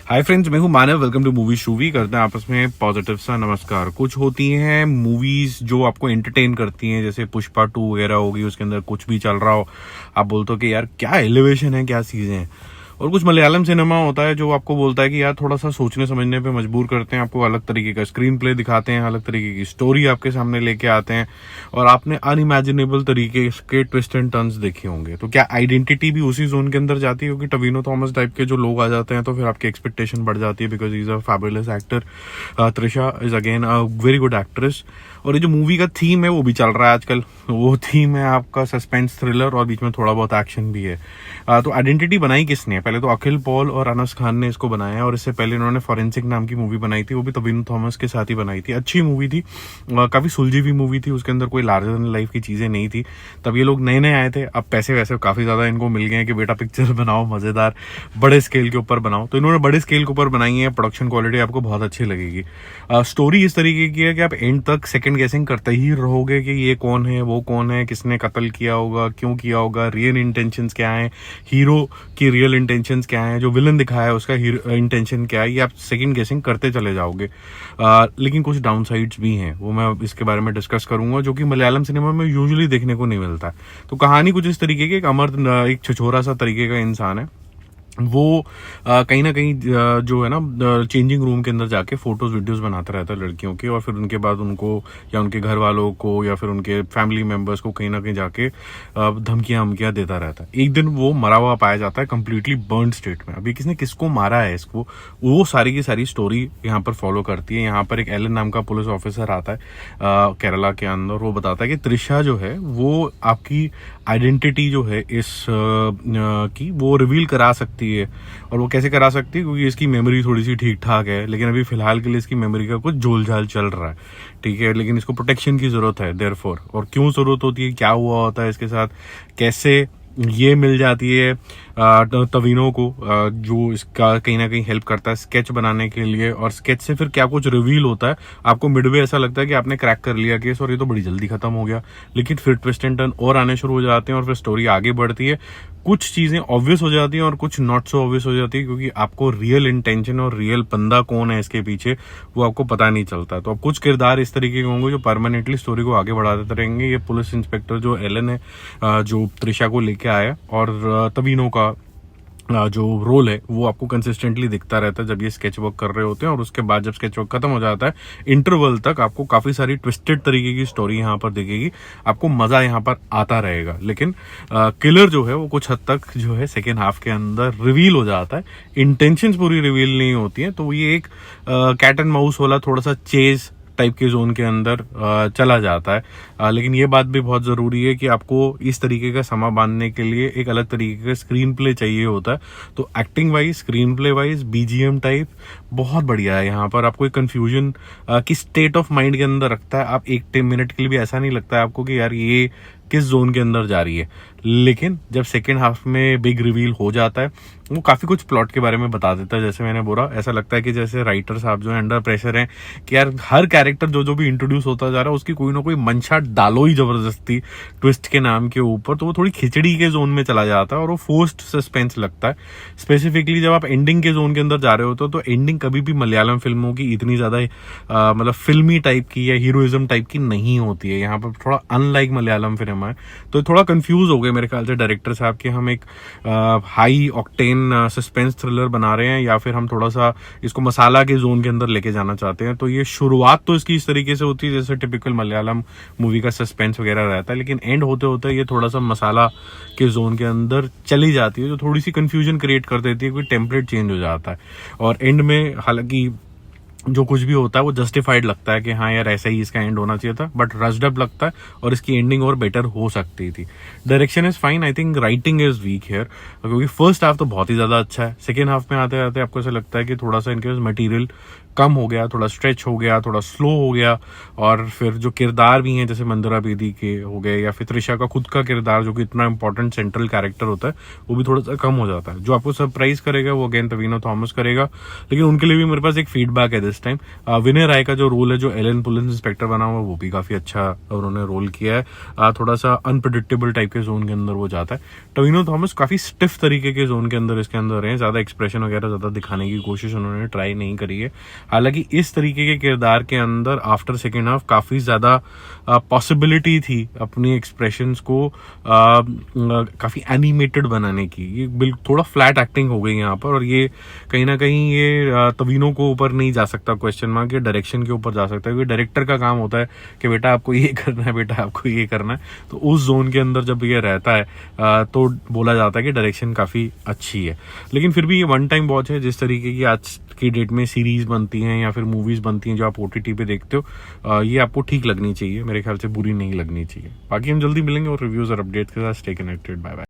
हाय friends, मैं हूं Manav. Welcome to movie Shuvi. करते हैं आपस में पॉजिटिव सा नमस्कार। कुछ होती हैं मूवीज जो आपको एंटरटेन करती हैं, जैसे पुष्पा 2 वगैरह होगी, उसके अंदर कुछ भी चल रहा हो, आप बोलते हो कि यार क्या एलिवेशन है, क्या चीजें हैं। और कुछ मलयालम सिनेमा होता है जो आपको बोलता है कि यार थोड़ा सा सोचने समझने पे मजबूर करते हैं, आपको अलग तरीके का स्क्रीन प्ले दिखाते हैं, अलग तरीके की स्टोरी आपके सामने लेके आते हैं, और आपने अनइमेजिनेबल तरीके के ट्विस्ट एंड टर्न्स देखे होंगे। तो क्या आइडेंटिटी भी उसी जोन के अंदर जाती है? क्योंकि टविनो थॉमस टाइप के जो लोग आ जाते हैं तो फिर आपकी एक्सपेक्टेशन बढ़ जाती है, because is a fabulous actor. Trisha is again a very good actress. और ये जो मूवी का थीम है वो भी चल रहा है आजकल, वो थीम है आपका सस्पेंस थ्रिलर, और बीच में थोड़ा बहुत एक्शन भी है। तो आइडेंटिटी बनाई किसने? पहले तो अखिल पॉल और अनस खान ने इसको बनाया, और इससे पहले इन्होंने फॉरेंसिक नाम की मूवी बनाई थी, वो भी टविनो थॉमस के साथ ही बनाई थी। अच्छी मूवी थी, काफी सुलझी हुई मूवी थी, उसके अंदर कोई लार्जर देन लाइफ की चीजें नहीं थी। तब ये लोग नए नए आए थे, अब पैसे वैसे काफी ज्यादा इनको मिल गए हैं कि बेटा पिक्चर बनाओ, मजेदार बड़े स्केल के ऊपर बनाओ। तो इन्होंने बड़े स्केल के ऊपर बनाई है, प्रोडक्शन क्वालिटी आपको बहुत अच्छी लगेगी। स्टोरी इस तरीके की है कि आप एंड तक सेकंड गेसिंग करते ही रहोगे कि ये कौन है, वो कौन है, किसने कत्ल किया होगा, क्यों किया होगा, रियल इंटेंशंस क्या है, हीरो की रियल इंटेंशंस क्या है, जो विलन दिखाया है उसका इंटेंशन क्या है, ये आप सेकंड गेसिंग करते चले जाओगे। लेकिन कुछ डाउन साइड्स भी हैं, वो मैं इसके बारे में डिस्कस करूंगा, जो कि मलयालम सिनेमा में यूजुअली देखने को नहीं मिलता। तो कहानी कुछ इस तरीके की, एक छिछोरा सा तरीके का इंसान है, वो कहीं ना कहीं जो है ना चेंजिंग रूम के अंदर जाके फोटोज वीडियोस बनाता रहता है लड़कियों के, और फिर उनके बाद उनको या उनके घर वालों को या फिर उनके फैमिली मेंबर्स को कहीं ना कहीं जाके धमकियां देता रहता है। एक दिन वो मरा हुआ पाया जाता है, कंप्लीटली बर्न स्टेट में। अभी किसने किसको मारा है इसको, वो सारी की सारी स्टोरी यहाँ पर फॉलो करती है। यहाँ पर एक एलन नाम का पुलिस ऑफिसर आता है केरला के अंदर, वो बताता है कि त्रिशा जो है वो आपकी आइडेंटिटी जो है इस की वो रिवील करा सकती है। और वो कैसे करा सकती है? क्योंकि इसकी मेमोरी थोड़ी सी ठीक ठाक है, लेकिन अभी फिलहाल के लिए इसकी मेमोरी का कुछ झोल झाल चल रहा है, ठीक है। लेकिन इसको प्रोटेक्शन की जरूरत है देयरफॉर। और क्यों जरूरत होती है, क्या हुआ होता है इसके साथ, कैसे ये मिल जाती है टविनो को, जो इसका कहीं ना कहीं हेल्प करता है स्केच बनाने के लिए, और स्केच से फिर क्या कुछ रिवील होता है आपको मिडवे ऐसा लगता है कि आपने क्रैक कर लिया केस और ये तो बड़ी जल्दी खत्म हो गया। लेकिन फिर ट्विस्ट एंड टर्न और आने शुरू हो जाते हैं और फिर स्टोरी आगे बढ़ती है। कुछ चीजें ऑब्वियस हो जाती हैं और कुछ नॉट सो ऑब्वियस हो जाती है, क्योंकि आपको रियल इंटेंशन और रियल बंदा कौन है इसके पीछे वो आपको पता नहीं चलता। तो अब कुछ किरदार इस तरीके के होंगे जो परमानेंटली स्टोरी को आगे बढ़ा देते रहेंगे। ये पुलिस इंस्पेक्टर जो एलन है, जो त्रिशा को लेके आया, और टविनो का जो रोल है वो आपको कंसिस्टेंटली दिखता रहता है जब ये स्केच वर्क कर रहे होते हैं। और उसके बाद जब स्केच वर्क खत्म हो जाता है, इंटरवल तक आपको काफी सारी ट्विस्टेड तरीके की स्टोरी यहाँ पर दिखेगी, आपको मजा यहाँ पर आता रहेगा। लेकिन किलर जो है वो कुछ हद तक जो है सेकेंड हाफ के अंदर रिवील हो जाता है, इंटेंशंस पूरी रिवील नहीं होती है। तो ये एक कैट एंड माउस वाला थोड़ा सा चेज टाइप के जोन के अंदर चला जाता है। लेकिन ये बात भी बहुत जरूरी है कि आपको इस तरीके का समा बांधने के लिए एक अलग तरीके का स्क्रीन प्ले चाहिए होता है। तो acting wise, screen play wise, BGM type बहुत बढ़िया है। यहाँ पर आपको एक कंफ्यूजन की स्टेट ऑफ माइंड के अंदर रखता है। आप एक मिनट के लिए भी ऐसा नहीं लगता है आपको कि यार ये किस जोन के अंदर जा रही है। लेकिन जब सेकेंड हाफ में बिग रिवील हो जाता है, वो काफी कुछ प्लॉट के बारे में बता देता है। जैसे मैंने बोला, ऐसा लगता है कि जैसे राइटर साहब जो है अंडर प्रेशर हैं कि यार हर कैरेक्टर जो भी इंट्रोड्यूस होता जा रहा है उसकी कोई ना कोई मंशा डालो ही जबरदस्ती ट्विस्ट के नाम के ऊपर। तो वो थोड़ी खिचड़ी के जोन में चला जाता है और वो फोर्स्ड सस्पेंस लगता है। स्पेसिफिकली जब आप एंडिंग के जोन के अंदर जा रहे होते हो तो एंडिंग कभी भी मलयालम फिल्मों की इतनी ज्यादा मतलब फिल्मी टाइप की या हीरोइज्म टाइप की नहीं होती है। यहाँ पर थोड़ा अनलाइक मलयालम फिल्म है, तो थोड़ा कंफ्यूज हो गए मेरे ख्याल से डायरेक्टर साहब कि हम एक हाई ऑक्टेन सस्पेंस थ्रिलर बना रहे हैं या फिर हम थोड़ा सा इसको मसाला के जोन के अंदर लेके जाना चाहते हैं। तो ये शुरुआत तो इसकी इस तरीके से होती है जैसे टिपिकल मलयालम मूवी का सस्पेंस वगैरह रहता है, लेकिन एंड होते होते ये थोड़ा सा मसाला के जोन के अंदर चली जाती है, जो थोड़ी सी कंफ्यूजन क्रिएट कर देती है, कोई टेम्पलेट चेंज हो जाता है। और एंड में हालांकि जो कुछ भी होता है वो जस्टिफाइड लगता है कि हाँ यार ऐसा ही इसका एंड होना चाहिए था, बट रश्ड अप लगता है और इसकी एंडिंग और बेटर हो सकती थी। Direction is fine, I think writing is weak here, क्योंकि फर्स्ट हाफ तो बहुत ही ज्यादा अच्छा है। सेकेंड हाफ में आते आते आपको ऐसा लगता है कि थोड़ा सा इनके पास मटेरियल कम हो गया, थोड़ा स्ट्रेच हो गया, थोड़ा स्लो हो गया। और फिर जो किरदार भी हैं जैसे मंदिरा बेदी के हो गए या फिर त्रिशा का खुद का किरदार जो कि इतना इंपॉर्टेंट सेंट्रल कैरेक्टर होता है वो भी थोड़ा सा कम हो जाता है। जो आपको सरप्राइज करेगा वो अगेन टविनो थॉमस करेगा, लेकिन उनके लिए भी मेरे पास एक फीडबैक है दिस दिस टाइम। विनय राय का जो रोल है, जो एलन पुलिस इंस्पेक्टर बना हुआ, वो भी काफी अच्छा उन्होंने रोल किया है। थोड़ा सा अनप्रिडिक्टेबल टाइप के जोन के अंदर वो जाता है। टोविनो थॉमस काफी स्टिफ तरीके के जोन के अंदर इसके अंदर है, ज्यादा एक्सप्रेशन वगैरह ज्यादा दिखाने की कोशिश उन्होंने ट्राई नहीं करी है। हालांकि इस तरीके के किरदार के अंदर आफ्टर सेकेंड हाफ काफी ज्यादा पॉसिबिलिटी थी अपनी एक्सप्रेशंस को काफी एनिमेटेड बनाने की। ये बिल्कुल थोड़ा फ्लैट एक्टिंग हो गई यहाँ पर, और ये कहीं ना कहीं ये तवीनों को ऊपर नहीं जा सकता क्वेश्चन मार्क, ये डायरेक्शन के ऊपर जा सकता है, क्योंकि डायरेक्टर का काम होता है कि बेटा आपको ये करना है, बेटा आपको ये करना है। तो उस जोन के अंदर जब ये रहता है तो बोला जाता है कि डायरेक्शन काफी अच्छी है। लेकिन फिर भी ये वन टाइम वॉच है। जिस तरीके की आज की डेट में सीरीज बनती हैं या फिर मूवीज बनती हैं जो आप ओटीटी पे देखते हो, ये आपको ठीक लगनी चाहिए, मेरे ख्याल से बुरी नहीं लगनी चाहिए। बाकी हम जल्दी मिलेंगे और रिव्यूज और अपडेट्स के साथ। Stay connected, bye bye.